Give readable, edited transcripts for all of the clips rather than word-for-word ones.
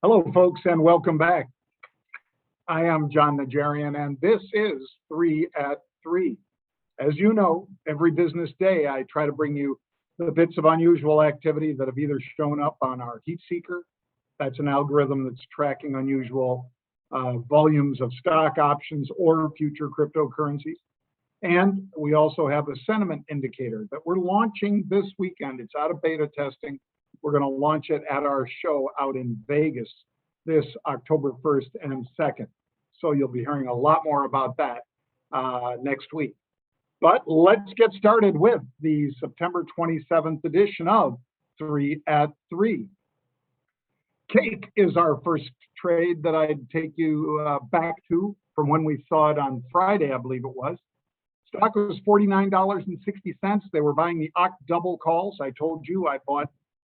Hello, folks, and welcome back. I am Jon Najarian, and this is 3 at 3. As you know, every business day, I try to bring you the bits of unusual activity that have either shown up on our heat seeker. That's an algorithm that's tracking unusual volumes of stock options or future cryptocurrencies. And we also have a sentiment indicator that we're launching this weekend. It's out of beta testing. We're going to launch it at our show out in Vegas this October 1st and 2nd. So you'll be hearing a lot more about that next week. But let's get started with the September 27th edition of 3 at 3. Cake is our first trade that I'd take you back to from when we saw it on Friday, I believe it was. Stock was $49.60. They were buying the OCT double calls. I told you I bought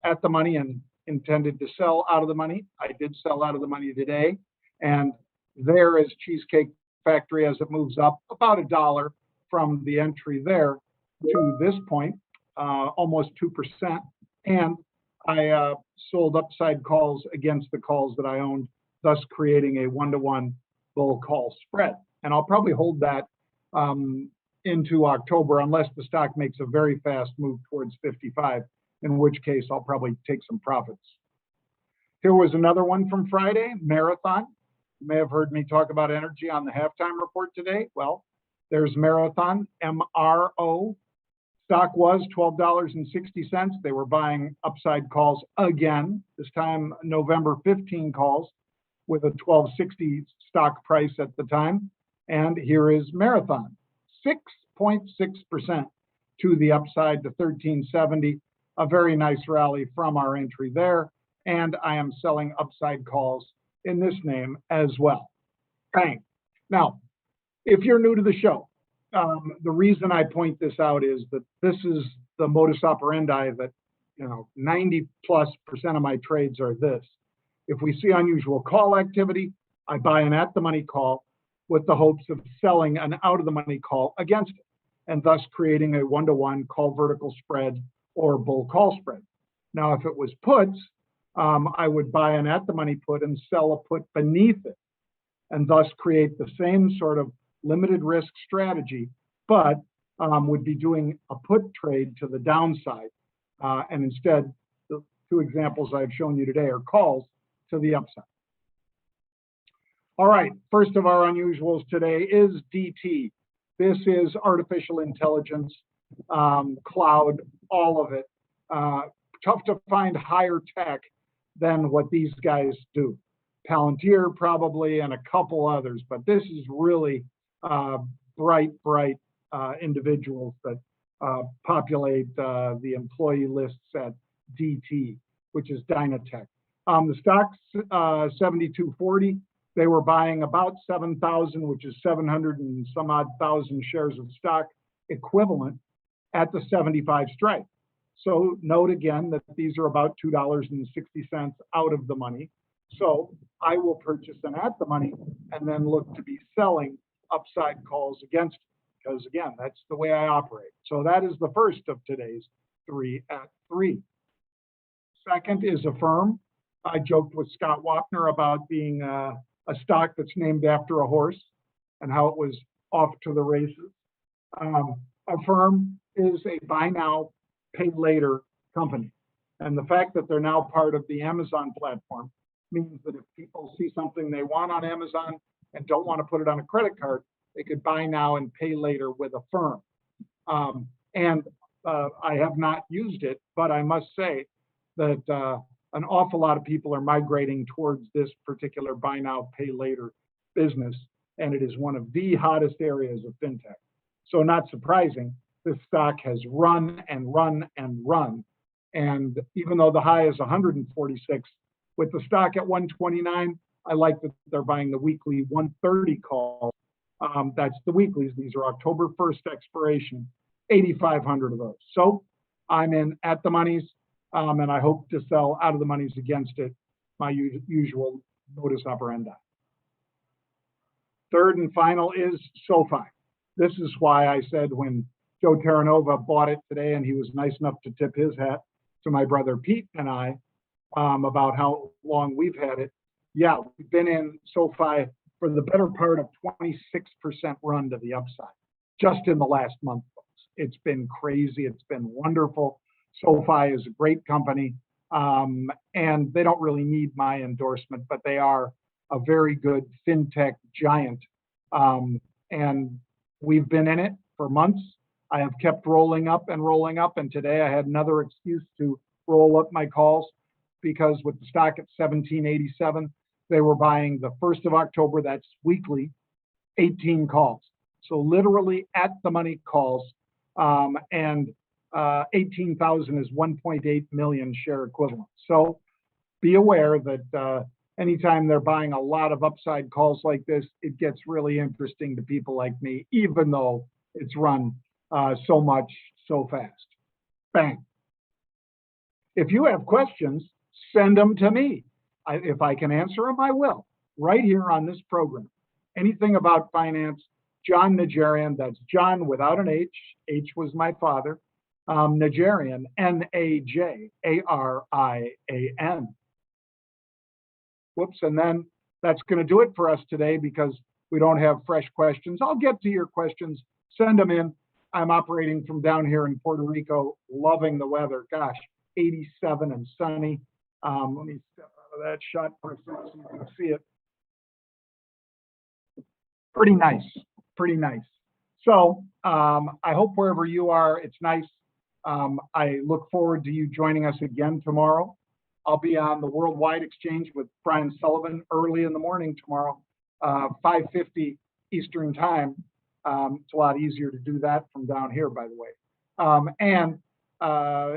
at the money and intended to sell out of the money. I did sell out of the money today. And there is Cheesecake Factory as it moves up about $1 from the entry there to this point, almost 2%. And I sold upside calls against the calls that I owned, thus creating a 1-to-1 bull call spread. And I'll probably hold that into October unless the stock makes a very fast move towards 55, in which case I'll probably take some profits. Here was another one from Friday, Marathon. You may have heard me talk about energy on the halftime report today. Well, there's Marathon, MRO. Stock was $12.60. They were buying upside calls again, this time November 15 calls with a $12.60 stock price at the time. And here is Marathon, 6.6% to the upside to 1370. A very nice rally from our entry there. And I am selling upside calls in this name as well. Bang. Now, if you're new to the show, the reason I point this out is that this is the modus operandi that, 90+% of my trades are this. If we see unusual call activity, I buy an at the money call with the hopes of selling an out of the money call against it, and thus creating a 1-to-1 call vertical spread or bull call spread. Now, if it was puts, I would buy an at the money put and sell a put beneath it, and thus create the same sort of limited risk strategy, but would be doing a put trade to the downside. And instead, the two examples I've shown you today are calls to the upside. All right, first of our unusuals today is DT. This is artificial intelligence, cloud, all of it. Tough to find higher tech than what these guys do. Palantir probably, and a couple others, but this is really bright individuals that populate the employee lists at DT, which is Dynatech. The stock's 72.40. They were buying about 7,000, which is 700 and some odd thousand shares of stock equivalent at the 75 strike. So note again that these are about $2.60 out of the money. So I will purchase an at the money and then look to be selling upside calls against it, because again, that's the way I operate. So that is the first of today's 3 at 3. Second is Affirm. I joked with Scott Wapner about being a stock that's named after a horse and how it was off to the races. Affirm is a buy now, pay later company. And the fact that they're now part of the Amazon platform means that if people see something they want on Amazon and don't want to put it on a credit card, they could buy now and pay later with Affirm. I have not used it, but I must say that an awful lot of people are migrating towards this particular buy now, pay later business, and it is one of the hottest areas of fintech. So not surprising, this stock has run and run and run. And even though the high is 146, with the stock at 129, I like that they're buying the weekly 130 call. That's the weeklies. These are October 1st expiration, 8,500 of those. So I'm in at the monies, and I hope to sell out of the monies against it, my usual modus operandi. Third and final is SoFi. This is why I said when Joe Terranova bought it today, and he was nice enough to tip his hat to my brother Pete and I, about how long we've had it. Yeah, we've been in SoFi for the better part of 26% run to the upside just in the last month, folks. It's been crazy. It's been wonderful. SoFi is a great company, and they don't really need my endorsement, but they are a very good fintech giant. And we've been in it for months. I have kept rolling up, and today I had another excuse to roll up my calls because with the stock at 1787, they were buying the 1st of October, that's weekly, 18 calls. So literally at the money calls, and 18,000 is 1.8 million share equivalent. So be aware that anytime they're buying a lot of upside calls like this, it gets really interesting to people like me, even though it's run so much so fast. Bang. If you have questions, send them to me. If I can answer them, I will, right here on this program. Anything about finance, Jon Najarian, that's John without an H. H was my father. Najarian, Najarian. Whoops, and then that's going to do it for us today because we don't have fresh questions. I'll get to your questions. Send them in. I'm operating from down here in Puerto Rico, loving the weather. Gosh, 87 and sunny. Let me step out of that shot for a second so you can see it. Pretty nice, pretty nice. So I hope wherever you are, it's nice. I look forward to you joining us again tomorrow. I'll be on the Worldwide Exchange with Brian Sullivan early in the morning tomorrow, 5:50 Eastern Time. It's a lot easier to do that from down here, by the way. And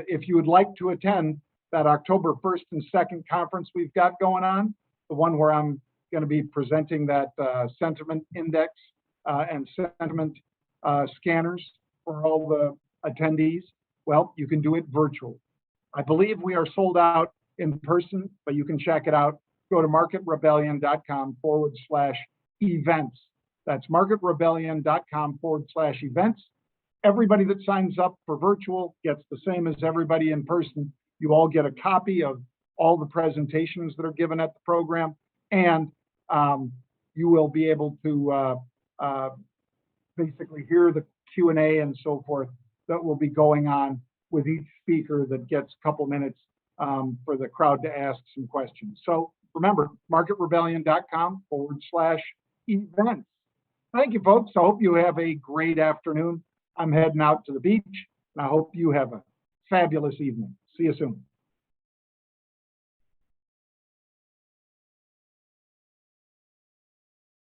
if you would like to attend that October 1st and 2nd conference we've got going on, the one where I'm going to be presenting that sentiment index and sentiment scanners for all the attendees, well, you can do it virtually. I believe we are sold out in person, but you can check it out. Go to marketrebellion.com/events. That's marketrebellion.com/events. Everybody that signs up for virtual gets the same as everybody in person. You all get a copy of all the presentations that are given at the program, and you will be able to basically hear the Q&A and so forth that will be going on with each speaker that gets a couple minutes for the crowd to ask some questions. So remember, marketrebellion.com/events. Thank you, folks. I hope you have a great afternoon. I'm heading out to the beach, and I hope you have a fabulous evening. See you soon.